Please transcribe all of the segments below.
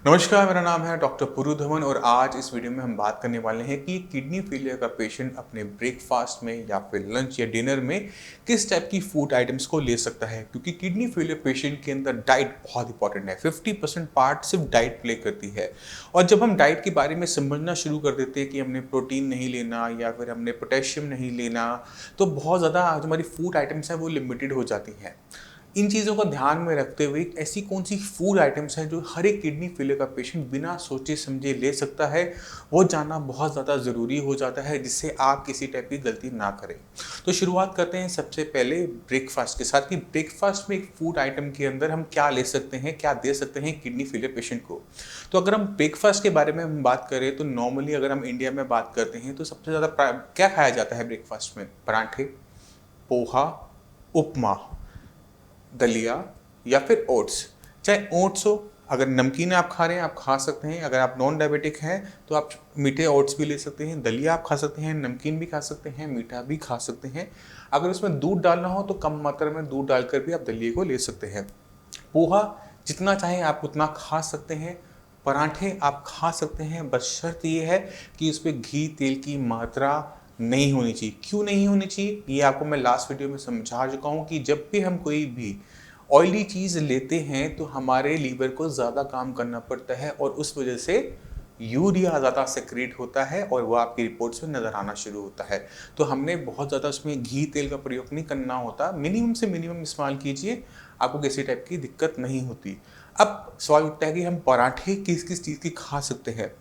नमस्कार, मेरा नाम है डॉक्टर पुरु धवन और आज इस वीडियो में हम बात करने वाले हैं कि किडनी फेलियर का पेशेंट अपने ब्रेकफास्ट में या फिर लंच या डिनर में किस टाइप की फूड आइटम्स को ले सकता है, क्योंकि किडनी फेलियर पेशेंट के अंदर डाइट बहुत इंपॉर्टेंट है। 50% पार्ट सिर्फ डाइट प्ले करती है। और जब हम डाइट के बारे में समझना शुरू कर देते हैं कि हमने प्रोटीन नहीं लेना या फिर हमने पोटेशियम नहीं लेना, तो बहुत ज़्यादा हमारी फूड आइटम्स हैं वो लिमिटेड हो जाती हैं। इन चीज़ों को ध्यान में रखते हुए ऐसी कौन सी फूड आइटम्स हैं जो हर एक किडनी फेलियर का पेशेंट बिना सोचे समझे ले सकता है, वो जानना बहुत ज़्यादा ज़रूरी हो जाता है, जिससे आप किसी टाइप की गलती ना करें। तो शुरुआत करते हैं सबसे पहले ब्रेकफास्ट के साथ कि ब्रेकफास्ट में एक फूड आइटम के अंदर हम क्या ले सकते हैं, क्या दे सकते हैं किडनी फेलियर पेशेंट को। तो अगर हम ब्रेकफास्ट के बारे में हम बात करें तो नॉर्मली अगर हम इंडिया में बात करते हैं तो सबसे ज़्यादा क्या खाया जाता है ब्रेकफास्ट में? पराठे, पोहा, उपमा, दलिया या फिर ओट्स। चाहे ओट्स हो, अगर नमकीन आप खा रहे हैं आप खा सकते हैं। अगर आप नॉन डायबिटिक हैं तो आप मीठे ओट्स भी ले सकते हैं, दलिया आप खा सकते हैं, नमकीन भी खा सकते हैं, मीठा भी खा सकते हैं। अगर उसमें दूध डालना हो तो कम मात्रा में दूध डालकर भी आप दलिए को ले सकते हैं। पोहा जितना चाहें आप उतना खा सकते हैं। पराठे आप खा सकते हैं, बस शर्त ये है कि उसमें घी तेल की मात्रा नहीं होनी चाहिए। क्यों नहीं होनी चाहिए ये आपको मैं लास्ट वीडियो में समझा चुका हूँ कि जब भी हम कोई भी ऑयली चीज़ लेते हैं तो हमारे लीवर को ज़्यादा काम करना पड़ता है और उस वजह से यूरिया ज़्यादा सेक्रेट होता है और वो आपकी रिपोर्ट्स में नज़र आना शुरू होता है। तो हमने बहुत ज़्यादा उसमें घी तेल का प्रयोग नहीं करना होता, मिनिमम से मिनिमम इस्तेमाल कीजिए, आपको किसी टाइप की दिक्कत नहीं होती। अब सवाल उठता है कि हम पराठे किस किस चीज़ की खा सकते हैं।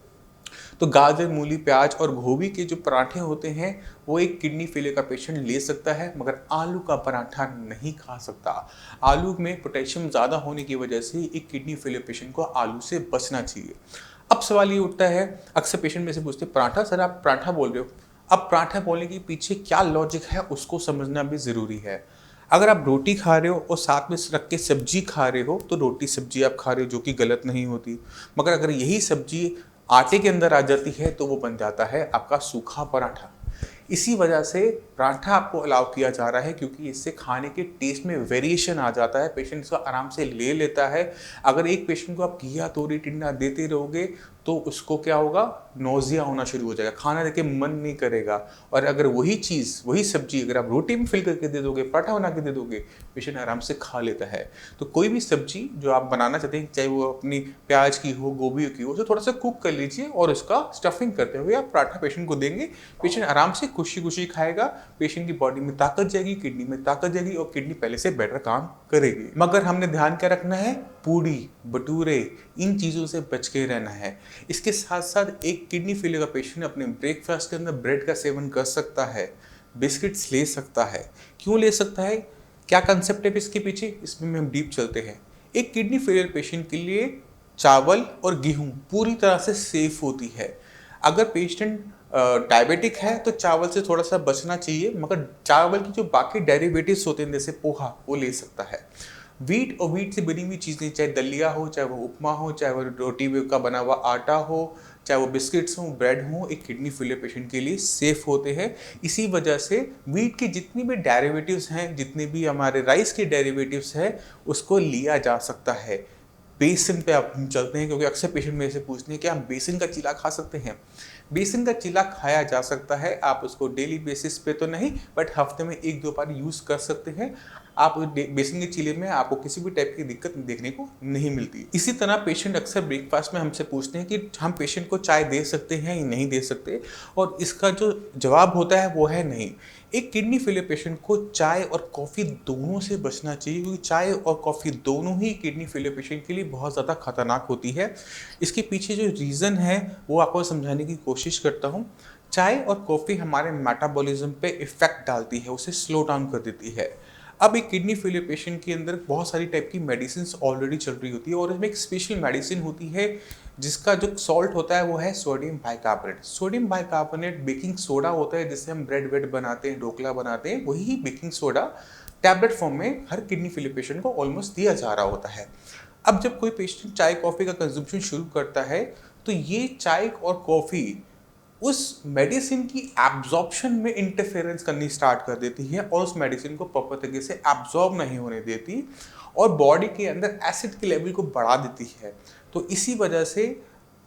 तो गाजर, मूली, प्याज और गोभी के जो पराठे होते हैं वो एक किडनी फेलियर का पेशेंट ले सकता है, मगर आलू का पराठा नहीं खा सकता। आलू में पोटेशियम ज़्यादा होने की वजह से एक किडनी फेलियर पेशेंट को आलू से बचना चाहिए। अब सवाल ये उठता है, अक्सर पेशेंट में से पूछते हैं पराठा सर आप पराठा बोल रहे हो। अब पराठा बोलने के पीछे क्या लॉजिक है उसको समझना भी ज़रूरी है। अगर आप रोटी खा रहे हो और साथ में रख के सब्जी खा रहे हो तो रोटी सब्जी आप खा रहे हो, जो कि गलत नहीं होती। मगर अगर यही सब्जी आटे के अंदर आ जाती है तो वो बन जाता है आपका सूखा पराठा। इसी वजह से पराठा आपको अलाउ किया जा रहा है, क्योंकि इससे खाने के टेस्ट में वेरिएशन आ जाता है, पेशेंट इसको आराम से ले लेता है। अगर एक पेशेंट को आप घिया तोरी टिंडा देते रहोगे तो उसको क्या होगा, नोजिया होना शुरू हो जाएगा, खाना देके मन नहीं करेगा। और अगर वही चीज़ वही सब्जी अगर आप रोटी में फिल करके दे दोगे, पराठा बना के दे दोगे, पेशेंट आराम से खा लेता है। तो कोई भी सब्जी जो आप बनाना चाहते हैं, चाहे वो अपनी प्याज की हो, गोभी की हो, उसे थोड़ा सा कुक कर लीजिए और उसका स्टफिंग करते हुए आप पराठा पेशेंट को देंगे। पेशेंट आराम से खुशी खुशी खाएगा, पेशेंट की बॉडी में ताकत जाएगी, किडनी में ताकत जाएगी और किडनी पहले से बेटर काम करेगी। मगर हमने ध्यान क्या रखना है, पूड़ी भटूरे इन चीज़ों से बच के रहना है। इसके साथ साथ एक किडनी फेलियर का पेशेंट अपने ब्रेकफास्ट के अंदर ब्रेड का सेवन कर सकता है, बिस्किट्स ले सकता है। क्यों ले सकता है, क्या कंसेप्ट है इसके पीछे, इसमें हम डीप चलते हैं। एक किडनी फेलियर पेशेंट के लिए चावल और गेहूं पूरी तरह से सेफ होती है। अगर पेशेंट डायबिटिक है तो चावल से थोड़ा सा बचना चाहिए, मगर चावल की जो बाकी डेरिवेटिव्स होते हैं जैसे पोहा वो ले सकता है। वीट और वीट से बनी हुई चीज़ें, चाहे दलिया हो, चाहे वो उपमा हो, चाहे वो रोटी का बना हुआ आटा हो, चाहे वो बिस्किट्स हो, ब्रेड हो, एक किडनी फेलियर पेशेंट के लिए सेफ होते हैं। इसी वजह से वीट के जितनी भी डेरिवेटिव्स हैं, जितने भी हमारे राइस के डेरिवेटिव्स हैं, उसको लिया जा सकता है। बेसन पे आप हम चलते हैं, क्योंकि अक्सर पेशेंट मेरे से पूछते हैं कि हम बेसन का चीला खा सकते हैं। बेसन का चीला खाया जा सकता है, आप उसको डेली बेसिस पे तो नहीं बट हफ्ते में 1-2 बार यूज़ कर सकते हैं। आप बेसन के चीले में आपको किसी भी टाइप की दिक्कत देखने को नहीं मिलती। इसी तरह पेशेंट अक्सर ब्रेकफास्ट में हमसे पूछते हैं कि हम पेशेंट को चाय दे सकते हैं या नहीं दे सकते, और इसका जो जवाब होता है वो है नहीं। एक किडनी फेलियर पेशेंट को चाय और कॉफ़ी दोनों से बचना चाहिए, क्योंकि चाय और कॉफ़ी दोनों ही किडनी फेलियर पेशेंट के लिए बहुत ज़्यादा खतरनाक होती है। इसके पीछे जो रीज़न है वो आपको समझाने की कोशिश करता हूँ। चाय और कॉफ़ी हमारे मेटाबॉलिज्म पे इफ़ेक्ट डालती है, उसे स्लो डाउन कर देती है। अब एक किडनी फेलियर पेशेंट के अंदर बहुत सारी टाइप की मेडिसिन ऑलरेडी चल रही होती है, और इसमें एक स्पेशल मेडिसिन होती है जिसका जो सॉल्ट होता है वो है sodium bicarbonate. Sodium bicarbonate baking soda होता है, जिससे हम ब्रेड वेड बनाते हैं, ढोकला बनाते हैं, वही बेकिंग सोडा टैबलेट फॉर्म में हर किडनी फेलियर पेशेंट को ऑलमोस्ट दिया जा रहा होता है। अब जब कोई पेशेंट चाय कॉफ़ी का कंजम्पशन शुरू करता है तो ये चाय और कॉफ़ी उस मेडिसिन की एब्जॉर्प्शन में इंटरफेरेंस करनी स्टार्ट कर देती है और उस मेडिसिन को प्रॉपर तरीके से एब्जॉर्ब नहीं होने देती और बॉडी के अंदर एसिड के लेवल को बढ़ा देती है। तो इसी वजह से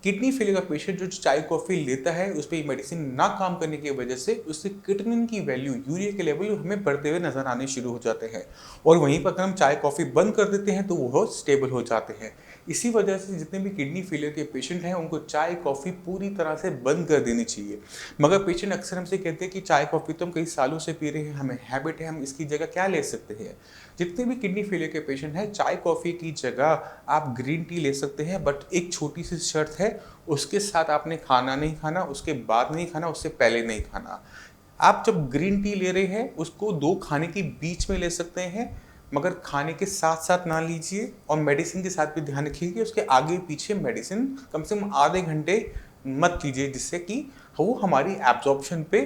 किडनी फेलियर का पेशेंट जो चाय कॉफ़ी लेता है उस पर मेडिसिन ना काम करने की वजह से उससे किडनी की वैल्यू, यूरिया के लेवल हमें बढ़ते हुए नजर आने शुरू हो जाते हैं और वहीं पर अगर हम चाय कॉफ़ी बंद कर देते हैं तो वो स्टेबल हो जाते हैं। इसी वजह से जितने भी किडनी फेलियर के पेशेंट हैं उनको चाय कॉफ़ी पूरी तरह से बंद कर देनी चाहिए। मगर पेशेंट अक्सर हमसे कहते हैं कि चाय कॉफ़ी तो हम कई सालों से पी रहे हैं, हमें हैबिट है, हम इसकी जगह क्या ले सकते हैं। जितने भी किडनी फेलियर के पेशेंट हैं चाय कॉफ़ी की जगह आप ग्रीन टी ले सकते हैं, बट एक छोटी सी शर्त है, उसके साथ आपने खाना नहीं खाना, उसके बाद नहीं खाना, उससे पहले नहीं खाना। आप जब ग्रीन टी ले रहे हैं उसको 2 खाने के बीच में ले सकते हैं, मगर खाने के साथ साथ ना लीजिए और मेडिसिन के साथ भी ध्यान रखिए कि उसके आगे पीछे मेडिसिन कम से कम आधे घंटे मत लीजिए, जिससे कि वो हमारी एब्जॉर्प्शन पे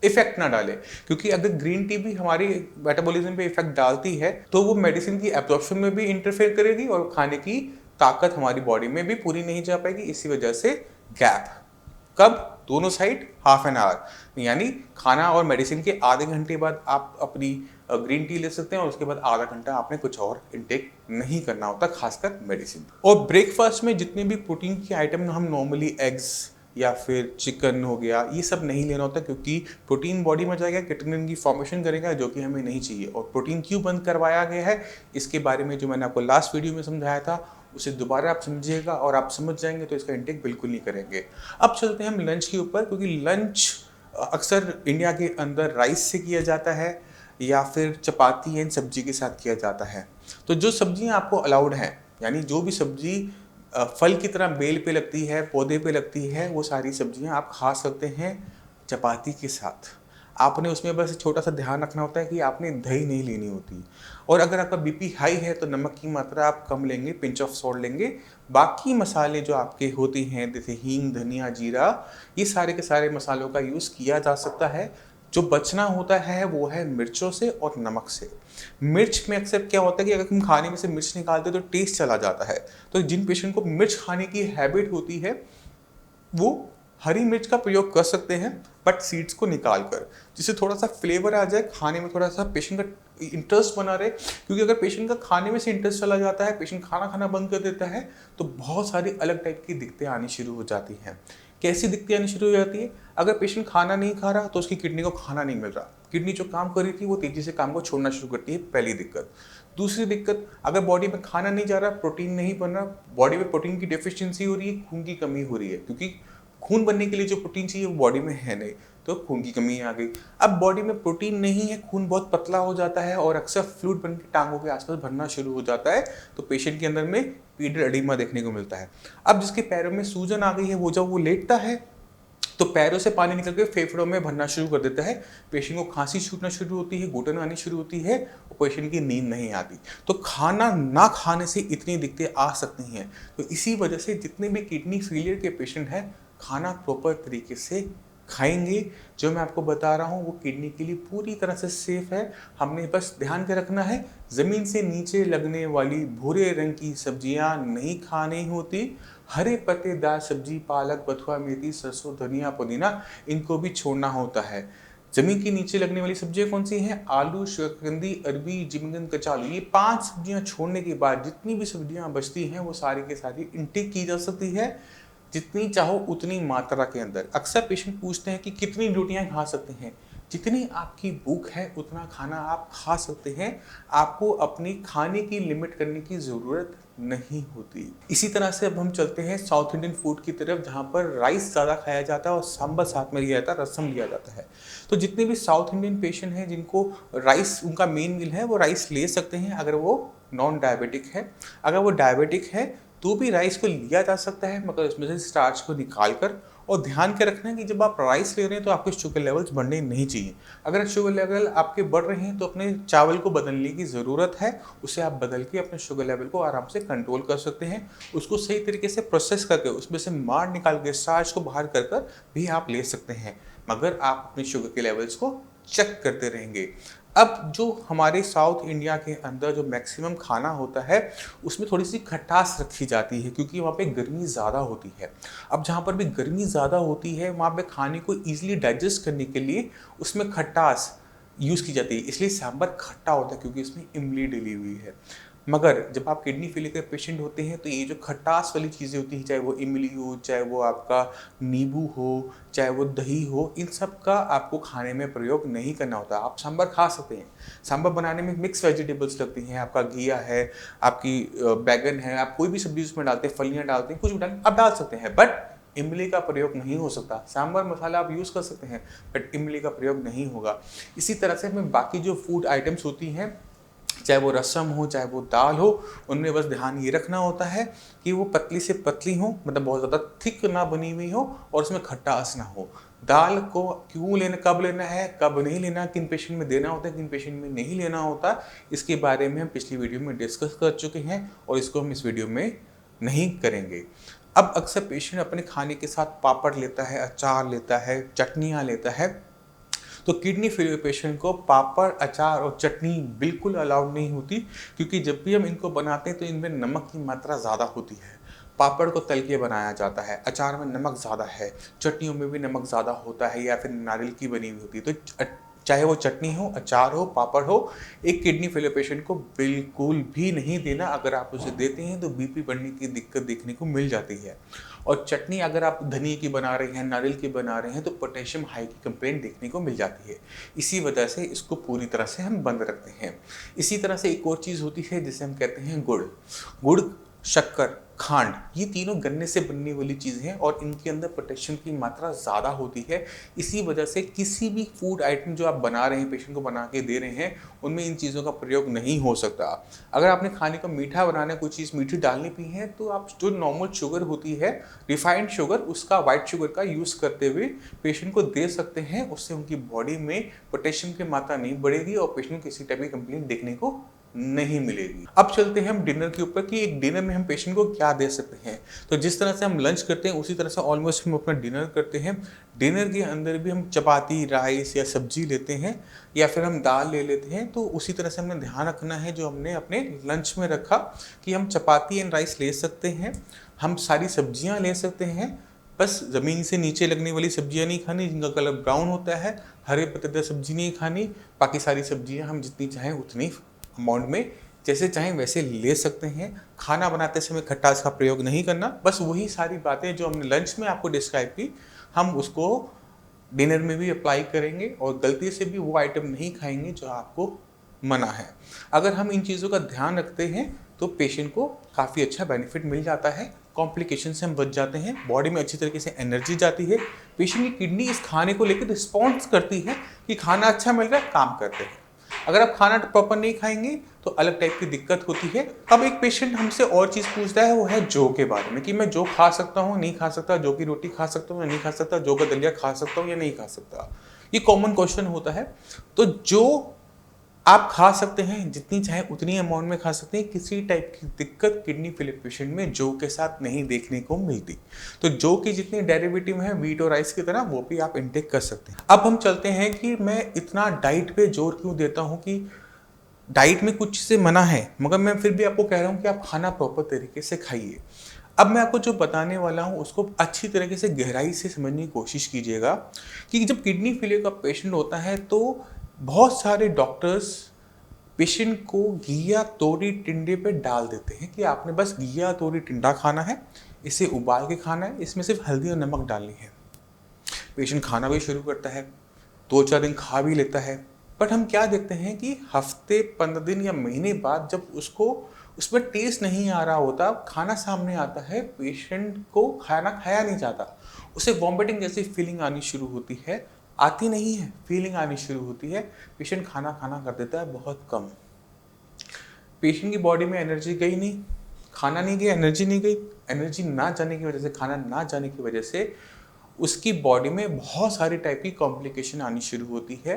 इफेक्ट ना डाले। क्योंकि अगर ग्रीन टी भी हमारी मेटाबॉलिज्म पे इफेक्ट डालती है तो वो मेडिसिन की एब्जॉर्प्शन में भी इंटरफेयर करेगी और खाने की ताकत हमारी बॉडी में भी पूरी नहीं जा पाएगी। इसी वजह से गैप कब, दोनों साइड हाफ एन आवर, यानी खाना और मेडिसिन के आधे घंटे बाद आप अपनी ग्रीन टी ले सकते हैं और उसके बाद आधा घंटा आपने कुछ और इनटेक नहीं करना होता, खासकर मेडिसिन। और ब्रेकफास्ट में जितने भी प्रोटीन की आइटम हम नॉर्मली एग्स या फिर चिकन हो गया, ये सब नहीं लेना होता, क्योंकि प्रोटीन बॉडी में जाएगा, किटनिन की फॉर्मेशन करेगा, जो कि हमें नहीं चाहिए। और प्रोटीन क्यों बंद करवाया गया है इसके बारे में जो मैंने आपको लास्ट वीडियो में समझाया था उसे दोबारा आप समझिएगा और आप समझ जाएंगे तो इसका इंटेक बिल्कुल नहीं करेंगे। अब चलते हैं हम लंच के ऊपर, क्योंकि लंच अक्सर इंडिया के अंदर राइस से किया जाता है या फिर चपाती एंड सब्जी के साथ किया जाता है। तो जो सब्जियां आपको अलाउड हैं, यानी जो भी सब्जी फल की तरह बेल पे लगती है, पौधे पे लगती है, वो सारी सब्जियां आप खा सकते हैं चपाती के साथ। आपने उसमें बस छोटा सा ध्यान रखना होता है कि आपने दही नहीं लेनी होती। और अगर आपका बीपी हाई है तो नमक की मात्रा आप कम लेंगे, पिंच ऑफ सॉल्ट लेंगे। बाकी मसाले जो आपके होते हैं जैसे हींग, धनिया, जीरा, ये सारे के सारे मसालों का यूज़ किया जा सकता है। जो बचना होता है वो है मिर्चों से और नमक से। मिर्च में अक्सर क्या होता है कि अगर हम खाने में से मिर्च निकालते हैं तो टेस्ट चला जाता है। तो जिन पेशेंट को मिर्च खाने की हैबिट होती है वो हरी मिर्च का प्रयोग कर सकते हैं, बट सीड्स को निकाल कर, जिससे थोड़ा सा फ्लेवर आ जाए खाने में, थोड़ा सा पेशेंट का इंटरेस्ट बना रहे। क्योंकि अगर पेशेंट का खाने में से इंटरेस्ट चला जाता है, पेशेंट खाना खाना बंद कर देता है, तो बहुत सारी अलग टाइप की दिक्कतें आनी शुरू हो जाती हैं। कैसी दिक्कतें आनी शुरू हो जाती है? अगर पेशेंट खाना नहीं खा रहा तो उसकी किडनी को खाना नहीं मिल रहा, किडनी जो काम कर रही थी वो तेजी से काम को छोड़ना शुरू करती है, पहली दिक्कत। दूसरी दिक्कत, अगर बॉडी में खाना नहीं जा रहा, प्रोटीन नहीं बन रहा, बॉडी में प्रोटीन की डेफिशिएंसी हो रही है, खून की कमी हो रही है, क्योंकि खून बनने के लिए जो प्रोटीन चाहिए वो बॉडी में है नहीं, तो खून की कमी आ गई। अब बॉडी में प्रोटीन नहीं है, खून बहुत पतला हो जाता है और अक्सर फ्लूइड बन के टांगों के आसपास भरना शुरू हो जाता है, तो पेशेंट के अंदर में पीरियड एडिमा देखने को मिलता है। अब जिसके पैरों में सूजन आ गई है, वो जब वो लेटता है तो पैरों से पानी निकल के फेफड़ों में भरना शुरू कर देता है, पेशेंट को खांसी छूटना शुरू होती है, घुटन आनी शुरू होती है और पेशेंट की नींद नहीं आती। तो खाना ना खाने से इतनी दिक्कतें आ सकती हैं। तो इसी वजह से जितने भी किडनी फेलियर के पेशेंट हैं खाना प्रॉपर तरीके से खाएंगे। जो मैं आपको बता रहा हूँ वो किडनी के लिए पूरी तरह से सेफ है। हमने बस ध्यान के रखना है, ज़मीन से नीचे लगने वाली भूरे रंग की सब्जियां नहीं खानी होती। हरे पत्तेदार सब्जी, पालक, बथुआ, मेथी, सरसों, धनिया, पुदीना, इनको भी छोड़ना होता है। जमीन के नीचे लगने वाली सब्जियां कौन सी हैं? आलू, शकरकंदी, अरबी, जिंगन, कचालू। ये 5 सब्जियां छोड़ने के बाद जितनी भी सब्जियां बचती हैं वो सारी के सारी इनटेक की जा सकती है, जितनी चाहो उतनी मात्रा के अंदर। अक्सर पेशेंट पूछते हैं कि कितनी रोटियां खा सकते हैं? जितनी आपकी भूख है उतना खाना आप खा सकते हैं। आपको अपनी खाने की लिमिट करने की ज़रूरत नहीं होती। इसी तरह से अब हम चलते हैं साउथ इंडियन फूड की तरफ, जहाँ पर राइस ज़्यादा खाया जाता है और सांभर साथ में लिया जाता है, रसम लिया जाता है। तो जितने भी साउथ इंडियन पेशेंट हैं जिनको राइस उनका मेन मील है, वो राइस ले सकते हैं अगर वो नॉन डायबिटिक है। अगर वो डायबिटिक है तो भी राइस को लिया जा सकता है, मगर उसमें से स्टार्च को निकाल कर। और ध्यान के रखना है कि जब आप राइस ले रहे हैं तो आपके शुगर लेवल्स बढ़ने नहीं चाहिए। अगर शुगर लेवल आपके बढ़ रहे हैं तो अपने चावल को बदलने की ज़रूरत है, उसे आप बदल के अपने शुगर लेवल को आराम से कंट्रोल कर सकते हैं। उसको सही तरीके से प्रोसेस करके उसमें से मार निकाल के स्टार्च को बाहर कर कर भी आप ले सकते हैं, मगर आप अपने शुगर के लेवल्स को चेक करते रहेंगे। अब जो हमारे साउथ इंडिया के अंदर जो मैक्सिमम खाना होता है उसमें थोड़ी सी खटास रखी जाती है क्योंकि वहाँ पे गर्मी ज़्यादा होती है। अब जहाँ पर भी गर्मी ज़्यादा होती है वहाँ पे खाने को ईजिली डाइजेस्ट करने के लिए उसमें खटास यूज़ की जाती है, इसलिए सांभर खट्टा होता है क्योंकि इसमें इमली डली हुई है। मगर जब आप किडनी फेलियर के पेशेंट होते हैं तो ये जो खटास वाली चीज़ें होती हैं, चाहे वो इमली हो, चाहे वो आपका नींबू हो, चाहे वो दही हो, इन सब का आपको खाने में प्रयोग नहीं करना होता। आप सांभर खा सकते हैं। सांभर बनाने में मिक्स वेजिटेबल्स लगती हैं, आपका घिया है, आपकी बैगन है, आप कोई भी सब्जी उसमें डालते हैं, फलियाँ डालते हैं, कुछ भी डालें, आप डाल सकते हैं, बट इमली का प्रयोग नहीं हो सकता। सांभर मसाला आप यूज़ कर सकते हैं बट इमली का प्रयोग नहीं होगा। इसी तरह से हमें बाकी जो फूड आइटम्स होती हैं, चाहे वो रसम हो, चाहे वो दाल हो, उनमें बस ध्यान ये रखना होता है कि वो पतली से पतली हो, मतलब बहुत ज़्यादा थिक ना बनी हुई हो और उसमें खटास ना हो। दाल को क्यों लेना, कब लेना है, कब नहीं लेना, किन पेशेंट में देना होता है, किन पेशेंट में नहीं लेना होता, इसके बारे में हम पिछली वीडियो में डिस्कस कर चुके हैं और इसको हम इस वीडियो में नहीं करेंगे। अब अक्सर पेशेंट अपने खाने के साथ पापड़ लेता है, अचार लेता है, चटनियाँ लेता है, तो किडनी फेलियर पेशेंट को पापड़, अचार और चटनी बिल्कुल अलाउड नहीं होती क्योंकि जब भी हम इनको बनाते हैं तो इनमें नमक की मात्रा ज़्यादा होती है। पापड़ को तल के बनाया जाता है, अचार में नमक ज़्यादा है, चटनियों में भी नमक ज़्यादा होता है या फिर नारियल की बनी हुई होती है। तो चाहे वो चटनी हो, अचार हो, पापड़ हो, एक किडनी फेलियर पेशेंट को बिल्कुल भी नहीं देना। अगर आप उसे देते हैं तो बीपी बढ़ने की दिक्कत देखने को मिल जाती है। और चटनी अगर आप धनिया की बना रहे हैं, नारियल की बना रहे हैं तो पोटेशियम हाई की कंप्लेंट देखने को मिल जाती है। इसी वजह से इसको पूरी तरह से हम बंद रखते हैं। इसी तरह से एक और चीज़ होती है जिसे हम कहते हैं गुड़। गुड़, शक्कर, खांड, ये तीनों गन्ने से बनने वाली चीज़ें हैं और इनके अंदर पोटेशियम की मात्रा ज़्यादा होती है। इसी वजह से किसी भी फूड आइटम जो आप बना रहे हैं, पेशेंट को बना के दे रहे हैं, उनमें इन चीज़ों का प्रयोग नहीं हो सकता। अगर आपने खाने को मीठा बनाना है, कोई चीज़ मीठी डालनी भी है, तो आप जो नॉर्मल शुगर होती है, रिफाइंड शुगर, उसका व्हाइट शुगर का यूज़ करते हुए पेशेंट को दे सकते हैं। उससे उनकी बॉडी में पोटेशियम की मात्रा नहीं बढ़ेगी और पेशेंट को किसी टाइप की कंप्लेंट देखने को नहीं मिलेगी। अब चलते हैं हम डिनर के ऊपर कि एक डिनर में हम पेशेंट को क्या दे सकते हैं। तो जिस तरह से हम लंच करते हैं उसी तरह से ऑलमोस्ट हम अपना डिनर करते हैं। डिनर के अंदर भी हम चपाती, राइस या सब्जी लेते हैं या फिर हम दाल ले लेते हैं। तो उसी तरह से हमें ध्यान रखना है जो हमने अपने लंच में रखा कि हम चपाती एंड राइस ले सकते हैं, हम सारी सब्जियाँ ले सकते हैं, बस ज़मीन से नीचे लगने वाली सब्जियां नहीं खानी जिनका कलर ब्राउन होता है, हरे पत्तेदार सब्जी नहीं खानी। बाकी सारी सब्जियां हम जितनी चाहें उतनी अमाउंट में जैसे चाहें वैसे ले सकते हैं। खाना बनाते समय खटास का प्रयोग नहीं करना। बस वही सारी बातें जो हमने लंच में आपको डिस्क्राइब की, हम उसको डिनर में भी अप्लाई करेंगे और गलती से भी वो आइटम नहीं खाएंगे जो आपको मना है। अगर हम इन चीज़ों का ध्यान रखते हैं तो पेशेंट को काफ़ी अच्छा बेनिफिट मिल जाता है, कॉम्प्लिकेशन से हम बच जाते हैं, बॉडी में अच्छी तरीके से एनर्जी जाती है, पेशेंट की किडनी इस खाने को लेकर रिस्पॉन्स करती है कि खाना अच्छा मिल रहा है, काम करते हैं। अगर आप खाना प्रॉपर नहीं खाएंगे तो अलग टाइप की दिक्कत होती है। अब एक पेशेंट हमसे और चीज़ पूछता है, वो है जौ के बारे में कि मैं जौ खा सकता हूँ, नहीं खा सकता, जौ की रोटी खा सकता हूँ या नहीं खा सकता, जौ का दलिया खा सकता हूँ या नहीं खा सकता। ये कॉमन क्वेश्चन होता है। तो जो आप खा सकते हैं, जितनी चाहे उतनी अमाउंट में खा सकते हैं। किसी टाइप की दिक्कत किडनी फेलियर पेशेंट में जौ के साथ नहीं देखने को मिलती। तो जौ की जितनी डेरिवेटिव है व्हीट और राइस की तरह, वो भी आप इनटेक कर सकते हैं। अब हम चलते हैं कि मैं इतना डाइट पे जोर क्यों देता हूँ कि डाइट में कुछ से मना है, मगर मैं फिर भी आपको कह रहा हूँ कि आप खाना प्रॉपर तरीके से खाइए। अब मैं आपको जो बताने वाला हूँ उसको अच्छी तरीके से गहराई से समझने की कोशिश कीजिएगा कि जब किडनी फेलियर का पेशेंट होता है तो बहुत सारे डॉक्टर्स पेशेंट को घिया, तोरी, टिंडे पे डाल देते हैं कि आपने बस घिया, तोरी, टिंडा खाना है, इसे उबाल के खाना है, इसमें सिर्फ हल्दी और नमक डालनी है। पेशेंट खाना भी शुरू करता है, 2-4 दिन खा भी लेता है, बट हम क्या देखते हैं कि हफ्ते, 15 दिन या महीने बाद जब उसको उसमें टेस्ट नहीं आ रहा होता, खाना सामने आता है, पेशेंट को खाना खाया नहीं जाता, उसे वॉमिटिंग जैसी फीलिंग आनी शुरू होती है, आती नहीं है, फीलिंग आनी शुरू होती है, पेशेंट खाना खाना कर देता है बहुत कम। पेशेंट की बॉडी में एनर्जी गई नहीं, खाना नहीं गया, एनर्जी नहीं गई, एनर्जी ना जाने की वजह से, खाना ना जाने की वजह से उसकी बॉडी में बहुत सारी टाइप की कॉम्प्लिकेशन आनी शुरू होती है।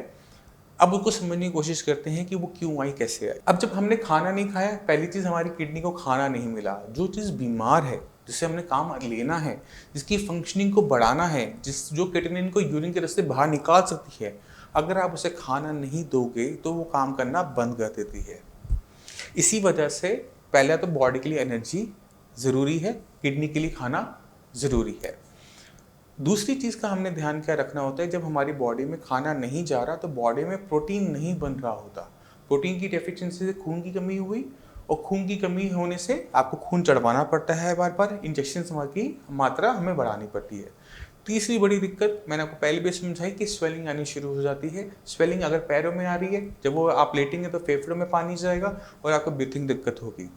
अब उसको समझने की कोशिश करते हैं कि वो क्यों आई, कैसे आई। अब जब हमने खाना नहीं खाया, पहली चीज़ हमारी किडनी को खाना नहीं मिला। जो चीज़ बीमार है, जिससे हमने काम लेना है, जिसकी फंक्शनिंग को बढ़ाना है, जो क्रिएटिनिन को यूरिन के रास्ते बाहर निकाल सकती है, अगर आप उसे खाना नहीं दोगे तो वो काम करना बंद कर देती है। इसी वजह से पहले तो बॉडी के लिए एनर्जी ज़रूरी है, किडनी के लिए खाना ज़रूरी है। दूसरी चीज़ का हमने ध्यान क्या रखना होता है, जब हमारी बॉडी में खाना नहीं जा रहा तो बॉडी में प्रोटीन नहीं बन रहा होता। प्रोटीन की डेफिशिएंसी से खून की कमी हुई, और खून की कमी होने से आपको खून चढ़वाना पड़ता है, बार बार इंजेक्शन की मात्रा हमें बढ़ानी पड़ती है। तीसरी बड़ी दिक्कत मैंने आपको पहले भी समझाई कि स्वेलिंग आनी शुरू हो जाती है। स्वेलिंग अगर पैरों में आ रही है, जब वो आप लेटेंगे तो फेफड़ों में पानी जाएगा और आपको ब्रीथिंग दिक्कत होगी।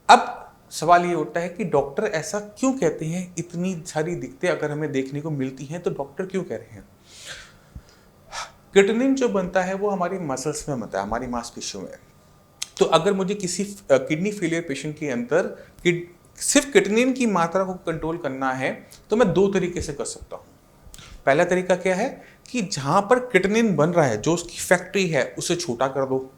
अब सवाल ये उठता है कि डॉक्टर ऐसा क्यों कहते हैं, इतनी सारी दिक्कतें अगर हमें देखने को मिलती हैं तो डॉक्टर क्यों कह रहे हैं। क्रिएटिनिन जो बनता है वो हमारी मसल्स में बनता है, हमारी मांसपेशियों में। तो अगर मुझे किसी किडनी फेलियर पेशेंट के अंदर सिर्फ क्रिएटिनिन की मात्रा को कंट्रोल करना है तो मैं दो तरीके से कर सकता हूँ। पहला तरीका क्या है कि जहाँ पर क्रिएटिनिन बन रहा है, जो उसकी फैक्ट्री है, उसे छोटा कर दो,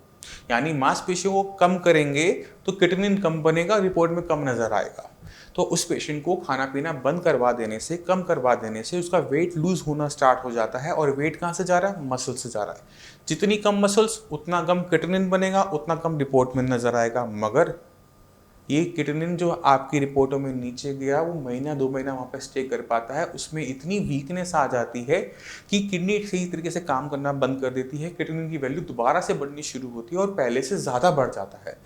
यानी मांसपेशियों को कम करेंगे तो क्रिएटिनिन कम बनेगा, रिपोर्ट में कम नजर आएगा। तो उस पेशेंट को खाना पीना बंद करवा देने से, कम करवा देने से उसका वेट लूज होना स्टार्ट हो जाता है। और वेट कहाँ से जा रहा है? मसल से जा रहा है। जितनी कम मसल्स उतना कम क्रिएटिनिन बनेगा, उतना कम रिपोर्ट में नजर आएगा। मगर ये क्रिएटिनिन जो आपकी रिपोर्टों में नीचे गया, वो महीना 2 महीना वहाँ पे स्टे कर पाता है। उसमें इतनी वीकनेस आ जाती है कि किडनी सही तरीके से काम करना बंद कर देती है। क्रिएटिनिन की वैल्यू दोबारा से बढ़नी शुरू होती है और पहले से ज़्यादा बढ़ जाता है,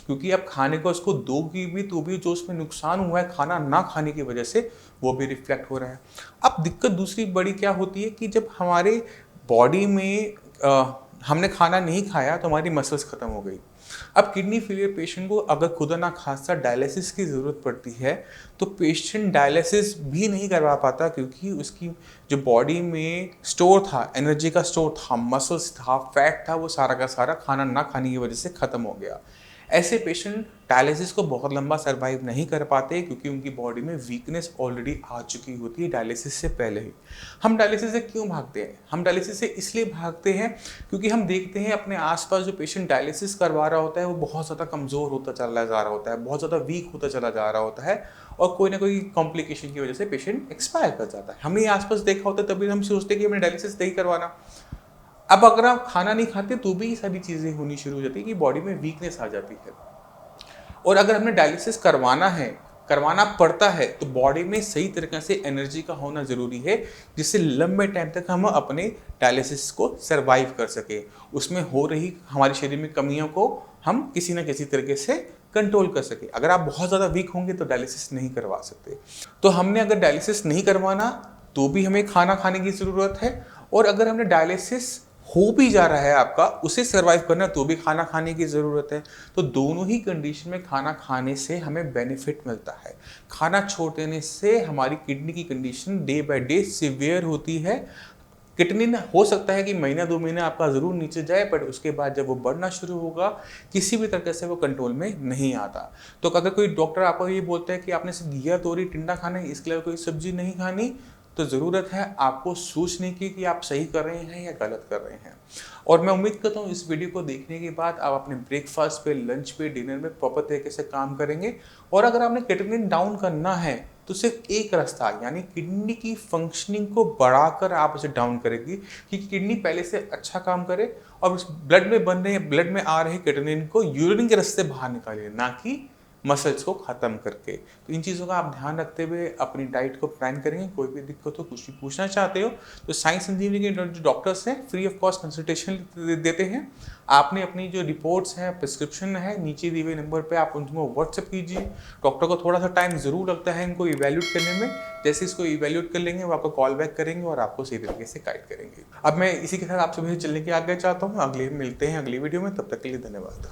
क्योंकि अब खाने को उसको दोगी भी तो भी जो उसमें नुकसान हुआ है खाना ना खाने की वजह से, वो भी रिफ्लेक्ट हो रहा है। अब दिक्कत दूसरी बड़ी क्या होती है कि जब हमारे बॉडी में हमने खाना नहीं खाया तो हमारी मसल्स ख़त्म हो गई। अब किडनी फेलियर पेशेंट को अगर खुदा ना खासा डायलिसिस की ज़रूरत पड़ती है तो पेशेंट डायलिसिस भी नहीं करवा पाता, क्योंकि उसकी जो बॉडी में स्टोर था, एनर्जी का स्टोर था, मसल्स था, फैट था, वो सारा का सारा खाना ना खाने की वजह से ख़त्म हो गया। ऐसे पेशेंट डायलिसिस को बहुत लंबा सर्वाइव नहीं कर पाते, क्योंकि उनकी बॉडी में वीकनेस ऑलरेडी आ चुकी होती है डायलिसिस से पहले ही। हम डायलिसिस से क्यों भागते हैं? हम डायलिसिस से इसलिए भागते हैं क्योंकि हम देखते हैं अपने आसपास जो पेशेंट डायलिसिस करवा रहा होता है वो बहुत ज़्यादा कमज़ोर होता चला जा रहा होता है, बहुत ज़्यादा वीक होता चला जा रहा होता है, और कोई ना कोई कॉम्प्लिकेशन की वजह से पेशेंट एक्सपायर कर जाता है। हमने आसपास देखा होता है, तभी हम सोचते हैं कि हमें डायलिसिस नहीं करवाना। अब अगर आप खाना नहीं खाते तो भी ये सारी चीज़ें होनी शुरू हो जाती है कि बॉडी में वीकनेस आ जाती है। और अगर हमने डायलिसिस करवाना है, करवाना पड़ता है, तो बॉडी में सही तरीके से एनर्जी का होना ज़रूरी है, जिससे लंबे टाइम तक हम अपने डायलिसिस को सरवाइव कर सके। उसमें हो रही हमारे शरीर में कमियों को हम किसी न किसी तरीके से कंट्रोल कर सके। अगर आप बहुत ज़्यादा वीक होंगे तो डायलिसिस नहीं करवा सकते। तो हमने अगर डायलिसिस नहीं करवाना तो भी हमें खाना खाने की ज़रूरत है, और अगर हमने डायलिसिस हो भी जा रहा है आपका, उसे सर्वाइव करना तो भी खाना खाने की ज़रूरत है। तो दोनों ही कंडीशन में खाना खाने से हमें बेनिफिट मिलता है। खाना छोड़ देने से हमारी किडनी की condition day by day severe होती है। क्रिएटिनिन हो सकता है कि महीना 2 महीना आपका ज़रूर नीचे जाए, बट उसके बाद जब वो बढ़ना शुरू होगा किसी भी तरह से वो कंट्रोल में नहीं आता। तो अगर कोई डॉक्टर आपको ये बोलता है कि आपने सिर्फ घिया, तोरी, टिंडा खाना है, इसके अलावा कोई सब्जी नहीं खानी, तो ज़रूरत है आपको सोचने की कि आप सही कर रहे हैं या गलत कर रहे हैं। और मैं उम्मीद करता हूँ इस वीडियो को देखने के बाद आप अपने ब्रेकफास्ट पे, लंच पे, डिनर में प्रॉपर तरीके से काम करेंगे। और अगर आपने क्रिएटिनिन डाउन करना है तो सिर्फ एक रास्ता, यानी किडनी की फंक्शनिंग को बढ़ाकर आप उसे डाउन करेंगी, कि किडनी पहले से अच्छा काम करे और उस ब्लड में आ रहे क्रिएटिनिन को यूरिन के रास्ते बाहर निकालिए, ना कि मसल्स को ख़त्म करके। तो इन चीज़ों का आप ध्यान रखते हुए अपनी डाइट को प्लान करेंगे। कोई भी दिक्कत हो, कुछ भी पूछना चाहते हो तो साई संजीवनी के जो डॉक्टर्स हैं फ्री ऑफ कॉस्ट कंसल्टेशन देते हैं। आपने अपनी जो रिपोर्ट्स हैं, प्रिस्क्रिप्शन है, नीचे दिए हुए नंबर पे आप उनको व्हाट्सएप कीजिए। डॉक्टर को थोड़ा सा टाइम ज़रूर लगता है इनको इवैल्यूएट करने में। जैसे इसको इवैल्यूएट कर लेंगे वो आपको कॉल बैक करेंगे और आपको सही तरीके से गाइड करेंगे। अब मैं इसी के साथ आपसे भी चलने की आज्ञा चाहता हूँ। अगले मिलते हैं अगली वीडियो में, तब तक के लिए धन्यवाद।